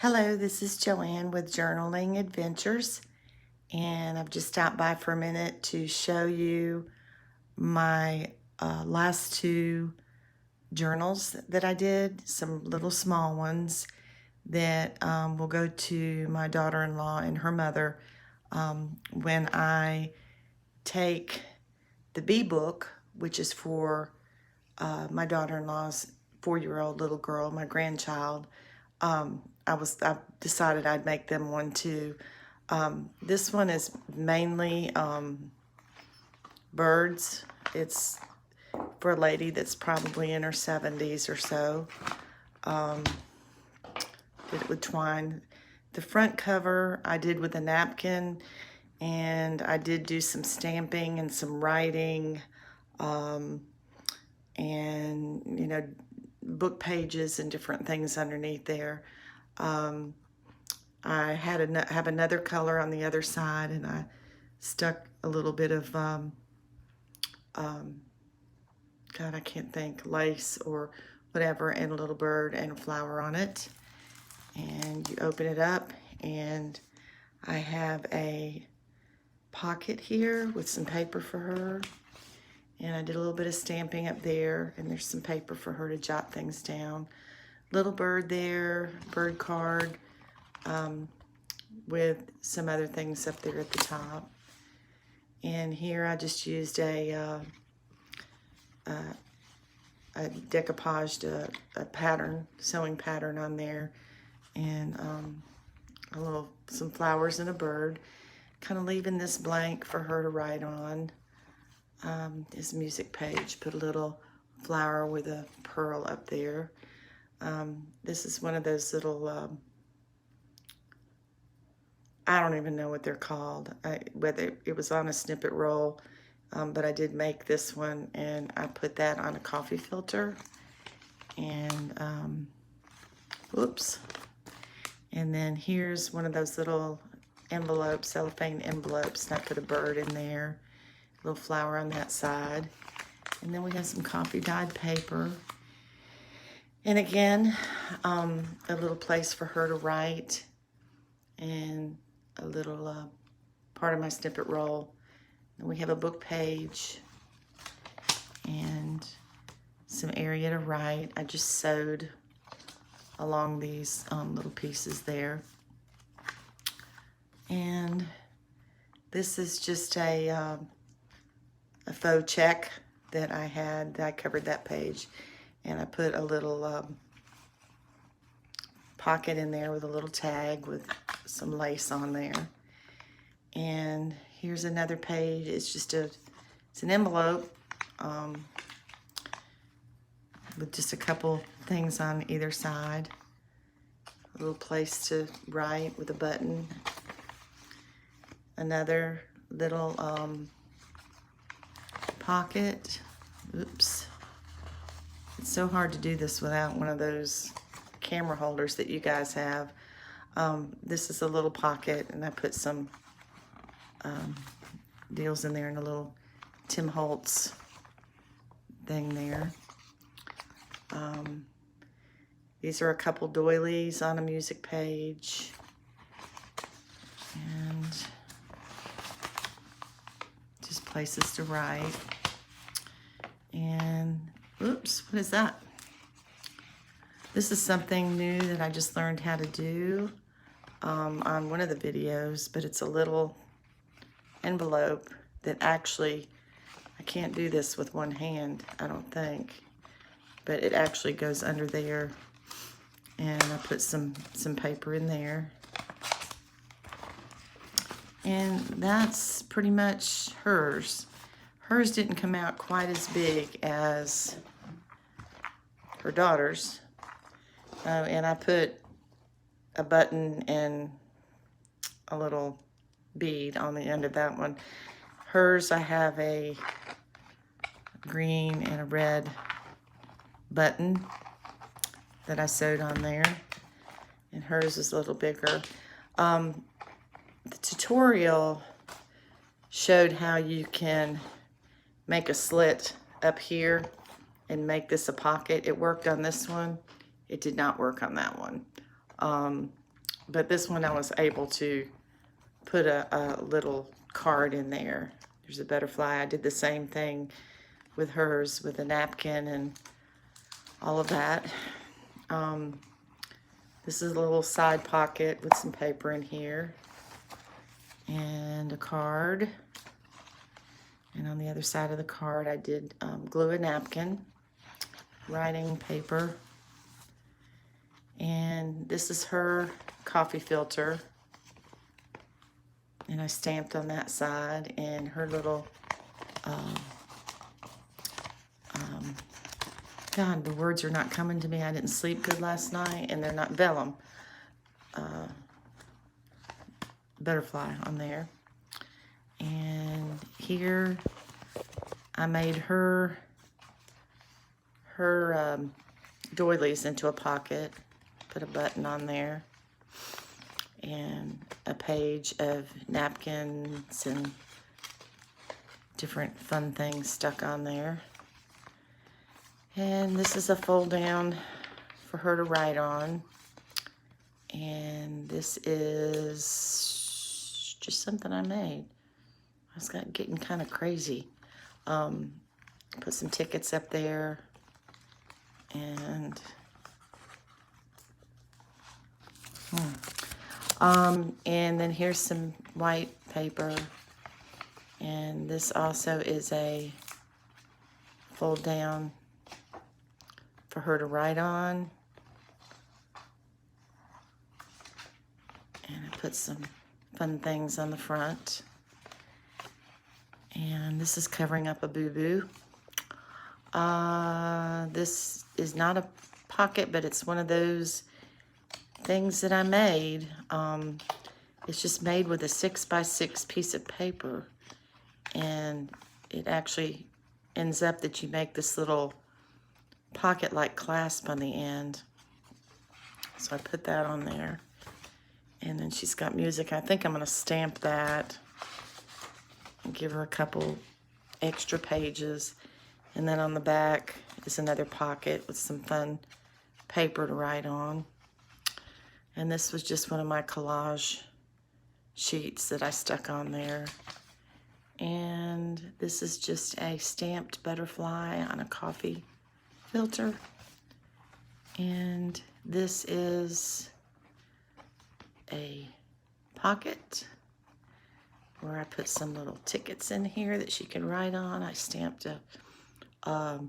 Hello, this is Joanne with Journaling Adventures, and I've just stopped by for a minute to show you my last two journals that I did, some little small ones that will go to my daughter-in-law and her mother when I take the B book, which is for my daughter-in-law's 4-year-old little girl, my grandchild. I decided I'd make them one too. This one is mainly birds. It's for a lady that's probably in her 70s or so. Did it with twine. The front cover I did with a napkin, and I did do some stamping and some writing, and book pages and different things underneath there. I have another color on the other side, and I stuck a little bit of God, I can't think, lace or whatever, and a little bird and a flower on it. And you open it up, and I have a pocket here with some paper for her, and I did a little bit of stamping up there, and there's some paper for her to jot things down. Little bird there, bird card, with some other things up there at the top. And here I just used a decoupaged a pattern, sewing pattern on there, and some flowers and a bird, kind of leaving this blank for her to write on. This music page, put a little flower with a pearl up there. This is one of those little, I don't even know what they're called, whether it was on a snippet roll, but I did make this one, and I put that on a coffee filter, and whoops. And then here's one of those little envelopes, cellophane envelopes, and I put a bird in there, a little flower on that side. And then we have some coffee dyed paper. And again, a little place for her to write, and a little part of my snippet roll. And we have a book page and some area to write. I just sewed along these little pieces there. And this is just a faux check that I had, that I covered that page. And I put a little pocket in there with a little tag with some lace on there. And here's another page. It's just it's an envelope with just a couple things on either side. A little place to write with a button. Another little pocket. Oops. It's so hard to do this without one of those camera holders that you guys have. This is a little pocket, and I put some deals in there, and a little Tim Holtz thing there. These are a couple doilies on a music page, and just places to write. And oops, what is that? This is something new that I just learned how to do on one of the videos, but it's a little envelope that actually, I can't do this with one hand, I don't think, but it actually goes under there, and I put some paper in there. And that's pretty much hers. Hers didn't come out quite as big as her daughter's. And I put a button and a little bead on the end of that one. Hers, I have a green and a red button that I sewed on there. And hers is a little bigger. The tutorial showed how you can make a slit up here and make this a pocket. It worked on this one. It did not work on that one. But this one I was able to put a little card in there. There's a butterfly. I did the same thing with hers with a napkin and all of that. This is a little side pocket with some paper in here and a card. And on the other side of the card, I did glue a napkin, writing paper. And this is her coffee filter. And I stamped on that side, and her little, God, the words are not coming to me. I didn't sleep good last night, and they're not vellum. Butterfly on there. And here I made her doilies into a pocket, put a button on there, and a page of napkins and different fun things stuck on there. And this is a fold down for her to write on. And this is just something I made. I was getting kind of crazy. Put some tickets up there. And and then here's some white paper. And this also is a fold down for her to write on. And I put some fun things on the front. And this is covering up a boo-boo. This is not a pocket, but it's one of those things that I made. It's just made with a 6x6 piece of paper. And it actually ends up that you make this little pocket-like clasp on the end. So I put that on there. And then she's got music. I think I'm going to stamp that and give her a couple extra pages. And then on the back is another pocket with some fun paper to write on. And this was just one of my collage sheets that I stuck on there. And this is just a stamped butterfly on a coffee filter. And this is a pocket where I put some little tickets in here that she can write on. I stamped a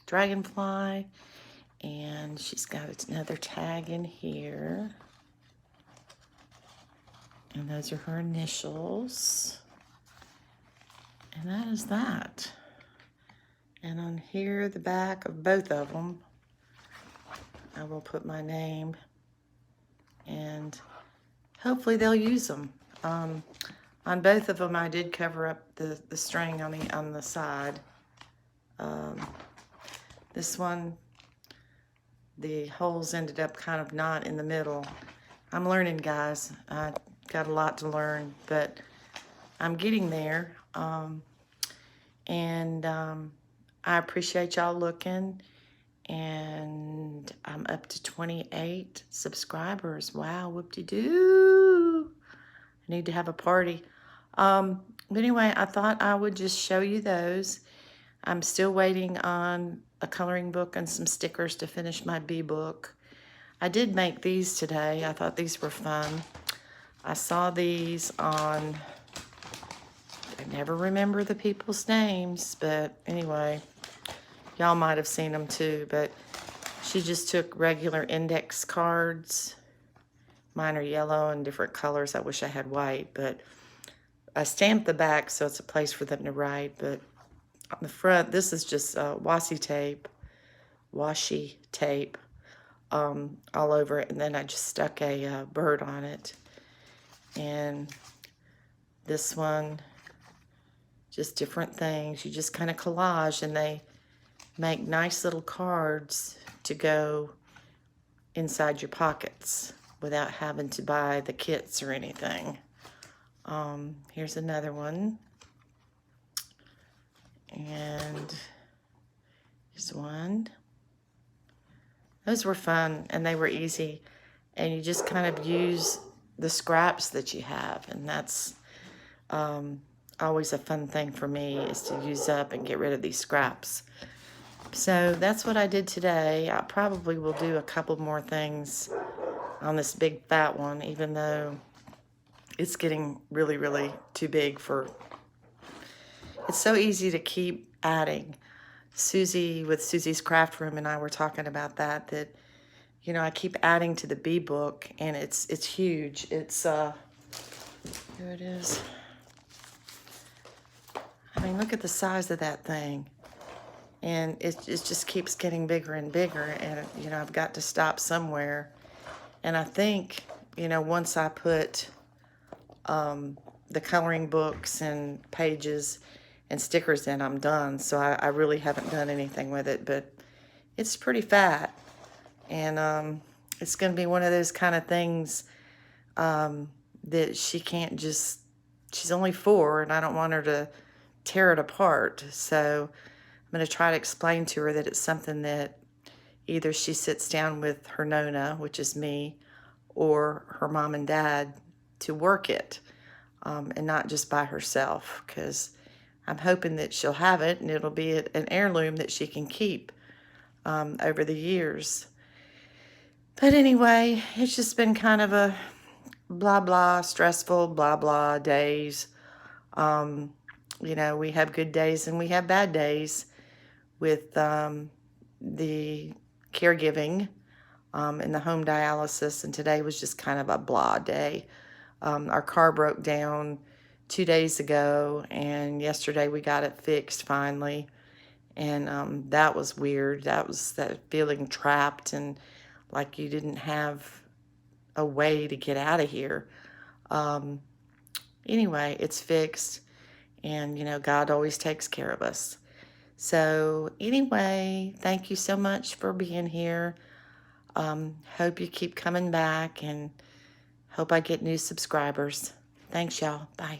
dragonfly, and she's got another tag in here. And those are her initials. And that is that. And on here, the back of both of them, I will put my name, and hopefully they'll use them. On both of them, I did cover up the string on the side. This one, the holes ended up kind of not in the middle. I'm learning, guys. I got a lot to learn, but I'm getting there. I appreciate y'all looking, and I'm up to 28 subscribers. Wow, whoop-de-doo. I need to have a party. But anyway, I thought I would just show you those. I'm still waiting on a coloring book and some stickers to finish my bee book. I did make these today. I thought these were fun. I saw these on, I never remember the people's names, but anyway, y'all might have seen them too. But she just took regular index cards. Mine are yellow and different colors. I wish I had white, but I stamped the back so it's a place for them to write. But on the front, this is just washi tape all over it, and then I just stuck a bird on it. And this one, just different things. You just kind of collage, and they make nice little cards to go inside your pockets without having to buy the kits or anything. Here's another one. And here's one. Those were fun, and they were easy. and you just kind of use the scraps that you have, and that's always a fun thing for me, is to use up and get rid of these scraps. So that's what I did today. I probably will do a couple more things on this big fat one, even though it's getting really, really too big for... It's so easy to keep adding. Susie, with Susie's Craft Room, and I were talking about that, you know, I keep adding to the bee book, and it's huge. It's, here it is. I mean, look at the size of that thing. And it just keeps getting bigger and bigger, and, you know, I've got to stop somewhere. And I think, you know, once I put the coloring books and pages and stickers in, I'm done. So I really haven't done anything with it, but it's pretty fat. And it's going to be one of those kind of things that she can't just... She's only 4, and I don't want her to tear it apart. So I'm going to try to explain to her that it's something that either she sits down with her Nona, which is me, or her mom and dad to work it, and not just by herself, because I'm hoping that she'll have it and it'll be an heirloom that she can keep over the years. But anyway, it's just been kind of a blah blah, stressful blah blah days. You know, we have good days and we have bad days with the caregiving and the home dialysis, and today was just kind of a blah day. Our car broke down 2 days ago, and yesterday we got it fixed finally, and that was weird. That was that feeling trapped and like you didn't have a way to get out of here. Anyway, it's fixed, and you know, God always takes care of us. So anyway, thank you so much for being here. Hope you keep coming back, and hope I get new subscribers. Thanks, y'all. Bye.